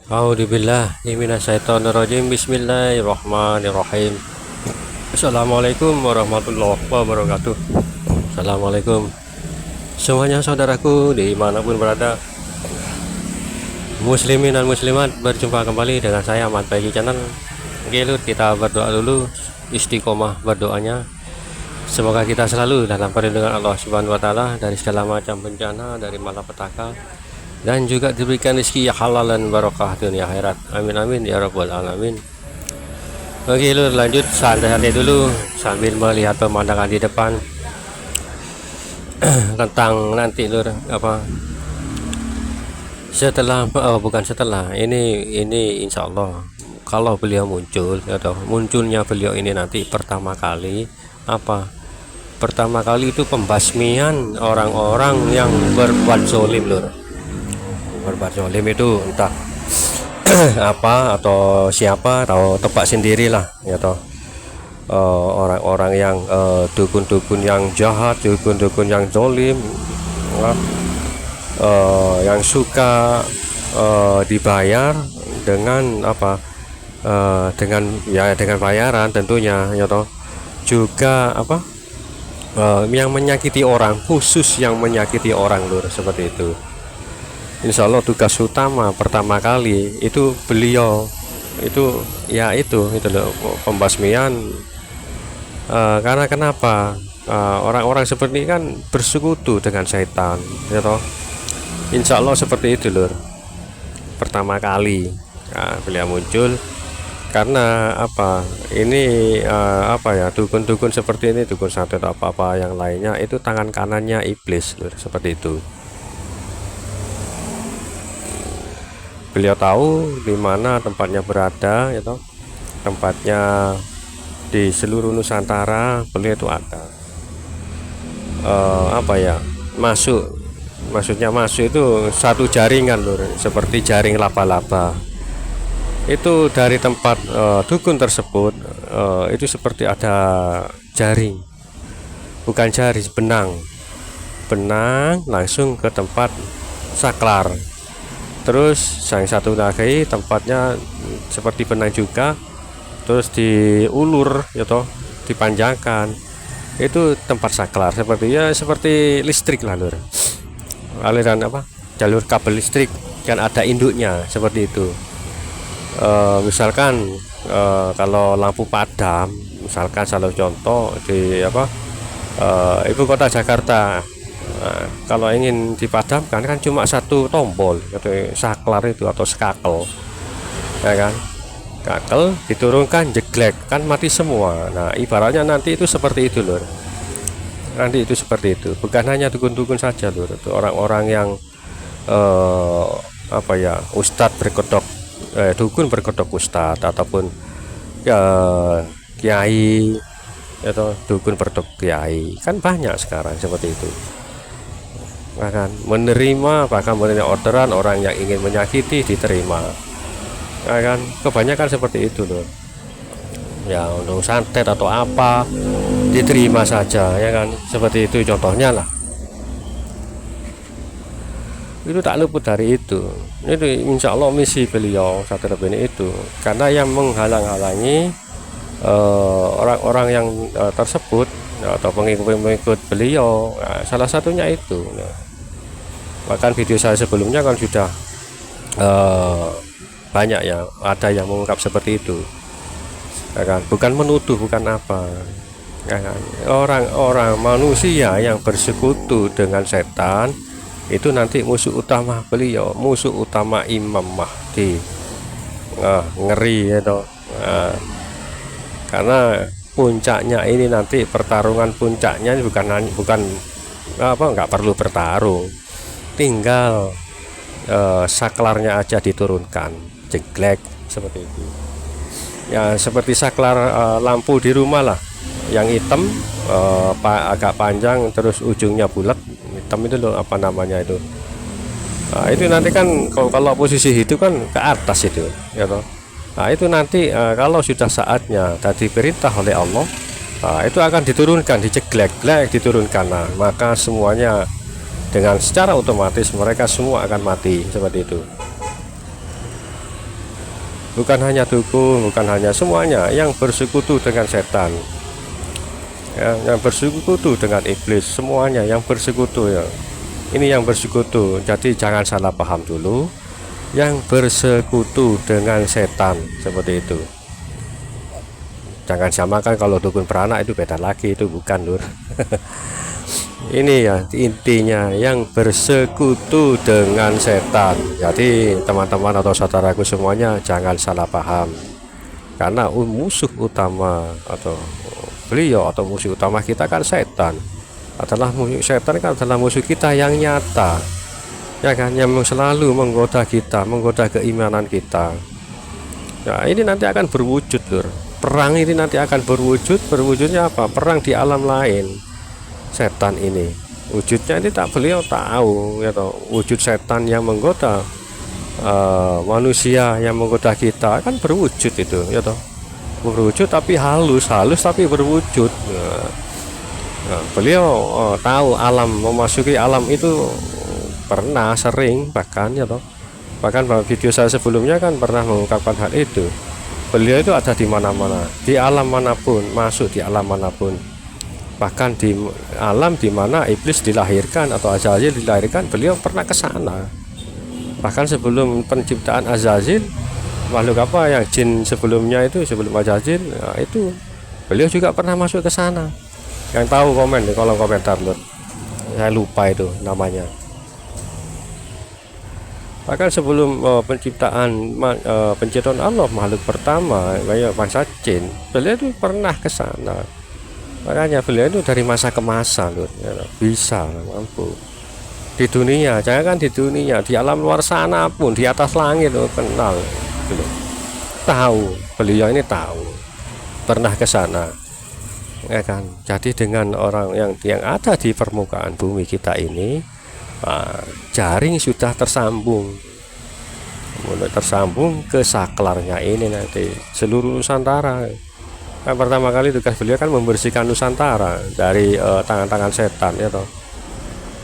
A'udzubillah minasyaitonirrajim. Bismillahirrahmanirrahim. Assalamualaikum warahmatullahi wabarakatuh. Assalamualaikum semuanya saudaraku dimanapun berada, muslimin dan muslimat. Berjumpa kembali dengan saya Ahmad Pagi Channel. Oke Lur, kita berdoa dulu, istiqomah berdoanya. Semoga kita selalu dalam perlindungan Allah Subhanahu wa taala dari segala macam bencana, dari malapetaka, dan juga diberikan rezeki yang halal dan barokah dunia akhirat. Amin amin ya rabbal alamin. Oke Lur, lanjut santai-santai dulu sambil melihat pemandangan di depan tentang nanti Lur, apa setelah bukan setelah ini insya Allah kalau beliau muncul atau munculnya beliau ini nanti pertama kali itu pembasmian orang-orang yang berbuat zolim Lur. Berbuat zolim itu entah apa atau siapa, atau tebak sendirilah ya toh. Orang-orang yang dukun-dukun yang jahat, dukun-dukun yang zolim, yang suka dibayar dengan dengan bayaran tentunya ya toh. Juga yang menyakiti orang, khusus yang menyakiti orang Lur, seperti itu. Insya Allah tugas utama pertama kali itu beliau itu loh, pembasmian. Karena kenapa? Orang-orang seperti ini kan bersekutu dengan setan ya toh. Insya Allah seperti itu Lur, pertama kali beliau muncul. Karena dukun-dukun seperti ini, dukun santet apa yang lainnya, itu tangan kanannya iblis Lur, seperti itu. Beliau tahu di mana tempatnya berada ya toh. Tempatnya di seluruh Nusantara beliau itu ada. Maksudnya masuk itu satu jaringan Lur, seperti jaring laba-laba. Itu dari tempat dukun tersebut, itu seperti ada jaring, bukan jaring, benang langsung ke tempat saklar. Terus yang satu lagi tempatnya seperti benang juga, terus diulur ya toh, dipanjangkan. Itu tempat saklar, seperti listrik lah Lur. Aliran jalur kabel listrik kan ada induknya, seperti itu. Misalkan kalau lampu padam, misalkan salah contoh di ibu kota Jakarta, kalau ingin dipadamkan kan cuma satu tombol atau saklar itu, atau skakel ya kan, kakel diturunkan jeglek kan mati semua. Nah ibaratnya nanti itu seperti itu Lur, nanti itu seperti itu. Bukan hanya dukun-dukun saja Lur, itu orang-orang yang ustadz berkedok, dukun berkedok ustadz, ataupun kiai atau dukun berkedok kiai, kan banyak sekarang seperti itu. Bahkan menerima orderan orang yang ingin menyakiti, diterima kan, kebanyakan seperti itu loh ya. Untuk santet atau apa diterima saja ya kan, seperti itu contohnya lah. Itu tak luput dari itu. Itu insya Allah misi beliau saat ini itu, karena yang menghalang-halangi orang-orang yang tersebut atau pengikut-pengikut beliau, salah satunya itu. Bahkan video saya sebelumnya kan sudah banyak ya, ada yang mengungkap seperti itu ya kan? Bukan menuduh, bukan apa ya kan? Orang-orang manusia yang bersekutu dengan setan itu nanti musuh utama beliau, musuh utama Imam Mahdi. Ngeri ya toh. Karena puncaknya ini nanti, pertarungan puncaknya bukan nggak perlu bertarung, tinggal saklarnya aja diturunkan, jeglek seperti itu ya, seperti saklar lampu di rumah lah, yang hitam agak panjang, terus ujungnya bulat hitam itu loh, apa namanya itu. Nah, itu nanti kan kalau posisi hidup kan ke atas itu ya toh. Nah itu nanti kalau sudah saatnya tadi perintah oleh Allah, itu akan diturunkan, dijeglek diturunkan. Nah maka semuanya dengan secara otomatis mereka semua akan mati, seperti itu. bukan hanya dukun, bukan hanya semuanya yang bersekutu dengan setan, ya, yang bersekutu dengan iblis, semuanya yang bersekutu ya. Ini yang bersekutu, jadi jangan salah paham dulu. Yang bersekutu dengan setan seperti itu. Jangan samakan kalau dukun beranak itu beda lagi, itu bukan lur. Ini ya intinya yang bersekutu dengan setan. Jadi teman-teman atau saudaraku semuanya jangan salah paham. Karena musuh utama atau beliau atau musuh utama kita kan setan. Adalah musuh setan kan adalah musuh kita yang nyata. Ya kan, yang selalu menggoda kita, menggoda keimanan kita. Nah, ini nanti akan berwujud lur. Perang ini nanti akan berwujudnya apa? Perang di alam lain. Setan ini wujudnya ini tak beliau tahu ya toh, wujud setan yang menggoda manusia, yang menggoda kita akan berwujud itu ya toh, berwujud tapi halus tapi berwujud. Nah, beliau tahu alam, memasuki alam itu pernah sering, bahkan ya toh, bahkan video saya sebelumnya kan pernah mengungkapkan hal itu. Beliau itu ada di mana-mana, di alam manapun, masuk di alam manapun, bahkan di alam di mana iblis dilahirkan atau Azazil dilahirkan, beliau pernah ke sana. Bahkan sebelum penciptaan Azazil, makhluk apa yang jin sebelumnya itu, sebelum Azazil, nah itu beliau juga pernah masuk ke sana. Yang tahu komen di kolom komentar loh, saya lupa itu namanya. Bahkan sebelum penciptaan Allah, makhluk pertama kayak bangsa jin, beliau itu pernah ke sana. Makanya beliau itu dari masa ke masa loh, ya, bisa mampu di dunia, jangan kan di dunia, di alam luar sana pun, di atas langit loh, kenal gitu. Tahu, beliau ini tahu, pernah ke sana, ya kan. Jadi dengan orang yang ada di permukaan bumi kita ini, jaring sudah tersambung, mulai tersambung ke saklarnya ini nanti seluruh Nusantara. Kan pertama kali tugas beliau kan membersihkan Nusantara dari tangan-tangan setan ya toh,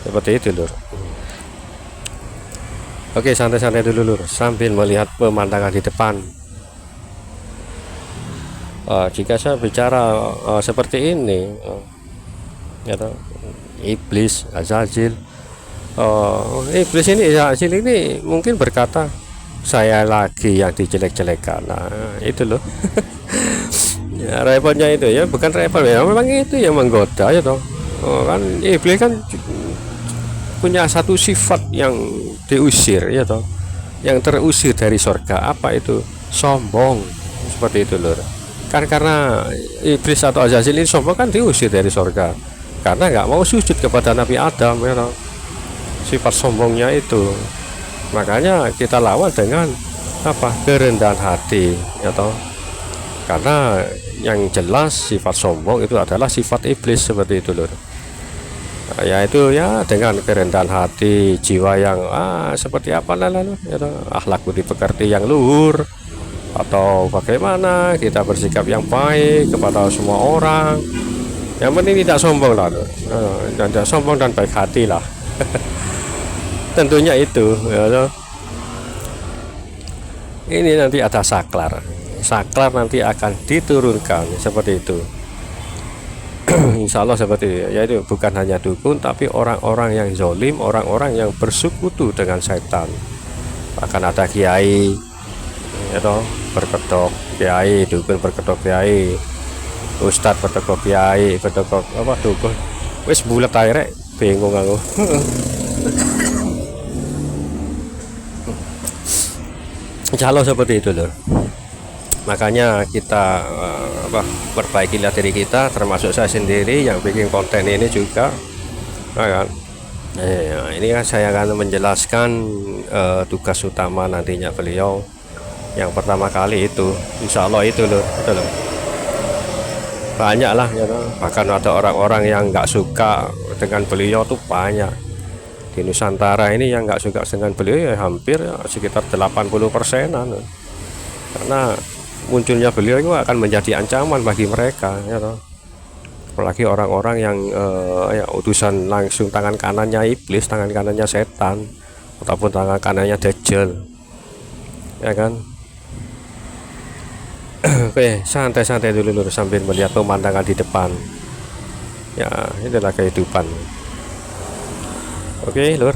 seperti itu lur. Oke, santai-santai dulu lur, sambil melihat pemandangan di depan. Jika saya bicara seperti ini ya toh, iblis, Azazil, iblis ini, Azazil ini mungkin berkata, saya lagi yang dijelek-jelekan. Nah itu loh. Ya, repotnya itu ya, bukan repot ya, memang itu yang menggoda ya toh. Kan iblis kan punya satu sifat yang diusir ya toh, yang terusir dari surga. Apa itu? Sombong, seperti itu lur. Kan karena iblis atau Azazil ini sombong, kan diusir dari surga karena nggak mau sujud kepada Nabi Adam ya toh. Sifat sombongnya itu, makanya kita lawan dengan apa? Kerendahan hati ya toh. Karena yang jelas sifat sombong itu adalah sifat iblis, seperti itu lur. Yaitu ya dengan kerendahan hati, jiwa yang seperti apa lalu ya, akhlak budi pekerti yang luhur, atau bagaimana kita bersikap yang baik kepada semua orang. Yang penting tidak sombong lah, dan tidak sombong dan baik hati lah. Tentunya itu ya. Ini nanti ada saklar nanti akan diturunkan seperti itu. Insya Allah seperti itu, yaitu bukan hanya dukun tapi orang-orang yang zolim, orang-orang yang bersekutu dengan setan. Bahkan ada kiai ya toh, berkedok kiai, dukun berkedok kiai, ustadz berkedok kiai, berkedok apa dukun, wis bulat airnya bingung aku. Insya Allah seperti itu loh. Makanya kita perbaikilah diri kita, termasuk saya sendiri yang bikin konten ini juga, kan? Ini kan saya akan menjelaskan tugas utama nantinya beliau. Yang pertama kali itu, insya Allah itu loh, banyak lah ya, bahkan ada orang-orang yang nggak suka dengan beliau tuh banyak di Nusantara ini, yang nggak suka dengan beliau ya hampir ya, sekitar 80%-an, karena munculnya beliau itu akan menjadi ancaman bagi mereka ya toh. Apalagi orang-orang yang ya, utusan langsung tangan kanannya iblis, tangan kanannya setan, ataupun tangan kanannya Dajjal ya kan. Oke, santai-santai dulu lur sambil melihat pemandangan di depan. Ya, inilah kehidupan. Oke, lur.